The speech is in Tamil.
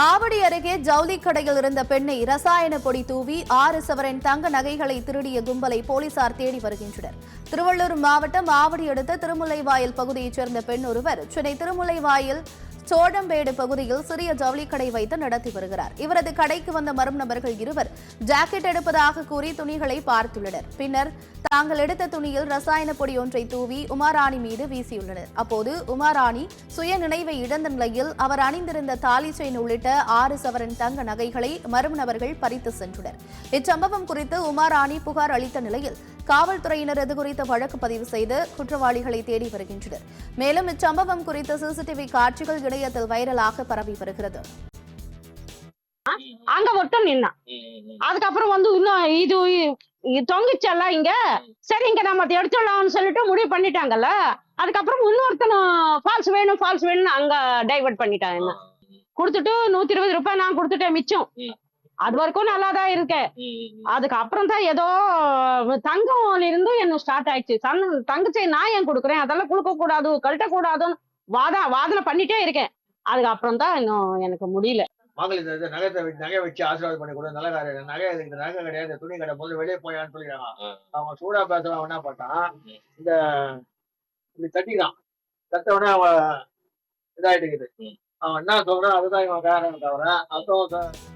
ஆவடி அருகே ஜவுளி கடையில் இருந்த பெண்ணை ரசாயன பொடி தூவி 6 சவரன் தங்க நகைகளை திருடிய கும்பலை போலீசார் தேடி வருகின்றனர். திருவள்ளூர் மாவட்டம் ஆவடி அடுத்த திருமுல்லைவாயல் பகுதியைச் சேர்ந்த பெண் ஒருவர் சென்னை திருமுல்லைவாயல் சோழம்பேடு பகுதியில் சிறிய ஜவுளி கடை வைத்து நடத்தி வருகிறார். இவரது கடைக்கு வந்த மர்ம நபர்கள் இருவர் ஜாக்கெட் எடுப்பதாக கூறி துணிகளை பார்த்துள்ளனர். பின்னர் தாங்கள் எடுத்த துணியில் ரசாயன பொடி ஒன்றை தூவி உமாராணி மீது வீசியுள்ளனர். அப்போது உமாராணி சுய நினைவை இழந்த நிலையில் அவர் அணிந்திருந்த தாலி செயின் உள்ளிட்ட 6 சவரன் தங்க நகைகளை மர்ம நபர்கள் பறித்து சென்றனர். இச்சம்பவம் குறித்து உமாராணி புகார் அளித்த நிலையில் காவல்துறையினர் இதுகுறித்த வழக்கு பதிவு செய்து குற்றவாளிகளை தேடி வருகின்றனர். மேலும் இச்சம்பவம் குறித்த சிசிடிவி காட்சிகள் இணையத்தில் வைரலாக பரவி வருகிறது. அங்க மட்டும் நின்னா அதுக்கப்புறம் இன்னும் இது தொங்கிச்சல்ல இங்க சரி இங்க நம்ம எடுத்துடலாம்னு சொல்லிட்டு முடிவு பண்ணிட்டாங்கல்ல. அதுக்கப்புறம் இன்னொருத்தனும் ஃபால்ஸ் வேணும்னு அங்க டைவர்ட் பண்ணிட்டாங்க. என்ன கொடுத்துட்டு 120 ரூபாய் நான் கொடுத்துட்டேன் மிச்சம். அது வரைக்கும் நல்லாதான் இருக்கேன். அதுக்கப்புறம் தான் ஏதோ தங்கம் இருந்து என்ன ஸ்டார்ட் ஆயிடுச்சு. தங்கச்சை நான் ஏன் கொடுக்குறேன், அதெல்லாம் கொடுக்க கூடாது, கழட்ட கூடாதுன்னு வாதனை பண்ணிட்டே இருக்கேன். அதுக்கப்புறம் தான் இன்னும் எனக்கு முடியல. நகை வச்சு ஆசீர்வாதம் பண்ணி கூட நல்ல காரியம். நகை கிடையாது, துணி கடை முதல்ல வெளியே போயான்னு சொல்லிக்கிறாங்க. அவங்க சூடா பேசுறவங்க என்ன பண்ணான், இந்த இப்படி தட்டிக்கிறான். தட்டவுடனே அவன் இதாயிட்டு இருக்குது. அவன் என்ன சொல்றான் அதுதான் இவன் காரணம் தவிர அப்புறம்